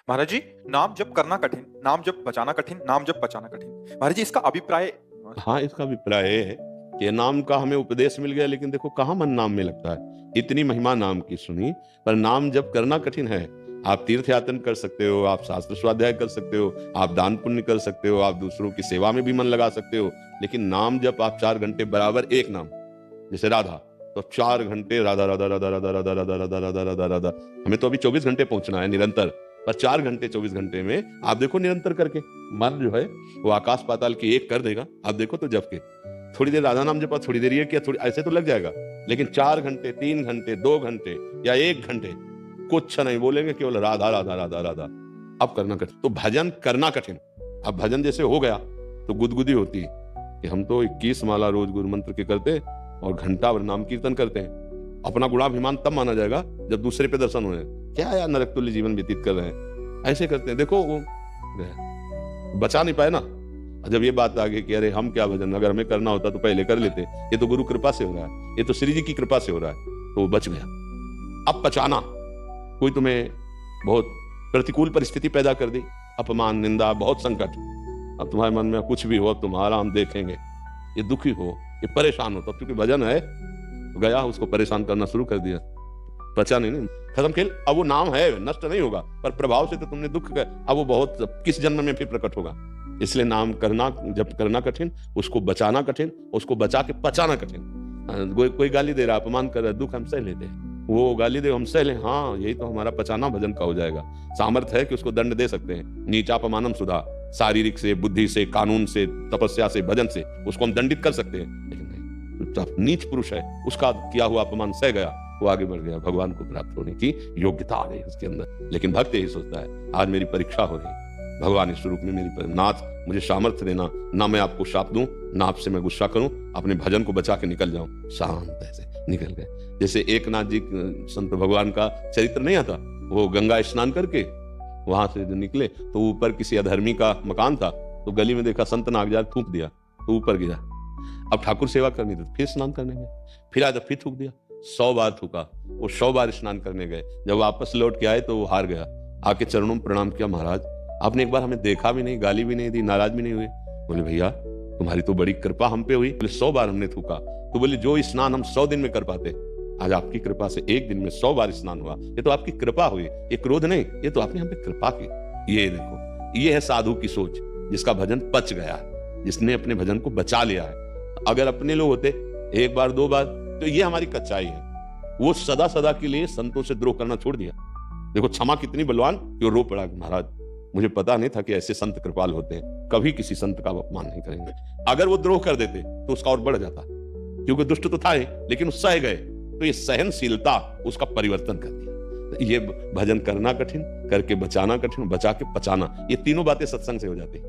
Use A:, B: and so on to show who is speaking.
A: महाराज जी, नाम जप करना कठिन, नाम जप बचाना कठिन, नाम जप बचाना कठिन। महाराज जी, इसका अभिप्राय
B: हाँ, इसका अभिप्राय ये है कि नाम का हमें उपदेश मिल गया, लेकिन देखो कहाँ मन नाम में लगता है। इतनी महिमा नाम की सुनी, पर नाम जप करना कठिन है। आप तीर्थ यातन कर सकते हो, आप शास्त्र स्वाध्याय कर सकते हो, आप दान पुण्य कर सकते हो, आप दूसरों की सेवा में भी मन लगा सकते हो, लेकिन नाम जप आप 4 घंटे बराबर एक नाम, जैसे राधा, तो 4 घंटे राधा राधा राधा राधा राधा राधा राधा राधा राधा राधा। हमें तो अभी 24 घंटे पहुंचना है निरंतर, पर 4 घंटे 24 घंटे में आप देखो निरंतर करके मन जो है वो आकाश पाताल की एक कर देगा। आप देखो तो जप के थोड़ी देर राधा नाम जपा, थोड़ी देर ये किया, थोड़ी ऐसे तो लग जाएगा, लेकिन 4 घंटे 3 घंटे 2 घंटे या 1 घंटे कुछ नहीं बोलेंगे, केवल राधा राधा राधा राधा। अब करना कठिन, तो भजन करना कठिन। अब भजन जैसे हो गया तो गुदगुदी होती है कि हम तो 21 माला रोज गुरु मंत्र के करते और घंटा भर नाम कीर्तन करते हैं। अपना गुणाभिमान तब माना जाएगा जब दूसरे पे दर्शन होने, क्या यार नरक तुल्य जीवन व्यतीत कर रहे हैं, ऐसे करते हैं। देखो वो बचा नहीं पाए ना। जब ये बात आ गई कि अरे हम क्या भजन, अगर हमें करना होता तो पहले कर लेते, ये तो गुरु कृपा से हो रहा है, ये तो श्री जी की कृपा से हो रहा है, तो वो बच गया। अब बचाना, कोई तुम्हें बहुत प्रतिकूल परिस्थिति पैदा कर दी, अपमान निंदा बहुत संकट, अब तुम्हारे मन में कुछ भी हो तुम्हारा हम देखेंगे, ये दुखी हो, ये परेशान हो, तो क्योंकि भजन है तो गया उसको परेशान करना शुरू कर दिया, बचा नहीं, खत्म खेल। अब वो नाम है, नष्ट नहीं होगा, पर प्रभाव से तो तुमने दुख कर, अब वो बहुत किस जन्म में फिर प्रकट होगा। इसलिए नाम करना जब करना कठिन, उसको बचाना कठिन, उसको बचा के पचाना कठिन। कोई गाली दे रहा, अपमान कर रहा है, दुख हम सह लेते हैं, वो गाली दे हम सह लें, हाँ यही तो हमारा पचाना भजन का हो जाएगा। सामर्थ्य है कि उसको दंड दे सकते हैं, नीचापमानम सुधा, शारीरिक से, बुद्धि से, कानून से, तपस्या से, भजन से उसको हम दंडित कर सकते हैं, लेकिन नहीं, नीच पुरुष है, उसका किया हुआ अपमान सह गया, वो आगे बढ़ गया, भगवान को प्राप्त होने की योग्यता आ गई उसके अंदर। लेकिन भक्त यही सोचता है आज मेरी परीक्षा हो रही, भगवान इस रूप में मेरी नाथ मुझे सामर्थ्य देना, ना मैं आपको शाप दूं, ना आपसे मैं गुस्सा करूं, अपने भजन को बचा के निकल जाऊं। शांत ऐसे निकल गए। जैसे एकनाथ जी संत भगवान का चरित्र नहीं आता, वो गंगा स्नान करके वहां से निकले तो ऊपर किसी अधर्मी का मकान था, तो गली में देखा संत नागजार थूक दिया तो ऊपर गिरा। अब ठाकुर सेवा करनी थी, फिर स्नान करने गए, फिर आज फिर थूक दिया, 100 बार थूका, वो 100 बार स्नान करने गए। जब वापस लौट के आए तो वो हार गया, आके चरणों में प्रणाम किया, महाराज आपने एक बार हमें देखा भी नहीं, गाली भी नहीं दी, नाराज भी नहीं हुए। बोले भैया तुम्हारी तो बड़ी कृपा हम पे हुई। बोले 100 बार हमने थूका, तो बोले जो स्नान हम 100 दिन में कर पाते, आज आपकी कृपा से एक दिन में 100 बार स्नान हुआ, ये तो आपकी कृपा हुई, ये क्रोध नहीं, ये तो आपने हम पे कृपा की। ये देखो, ये है साधु की सोच, जिसका भजन पच गया है, जिसने अपने भजन को बचा लिया है। अगर अपने लोग होते 1 बार 2 बार, तो ये हमारी कच्चाई है। वो सदा सदा के लिए संतों से द्रोह करना छोड़ दिया। देखो क्षमा कितनी बलवान, कि रो पड़ा, महाराज मुझे पता नहीं था कि ऐसे संत कृपाल होते हैं, कभी किसी संत का अपमान नहीं करेंगे। अगर वो द्रोह कर देते तो उसका और बढ़ जाता, क्योंकि दुष्ट तो था ही, लेकिन सह गए, तो ये सहनशीलता उसका परिवर्तन कर दिया। ये भजन करना कठिन, करके बचाना कठिन, बचा के पचाना, ये तीनों बातें सत्संग से हो जाती है।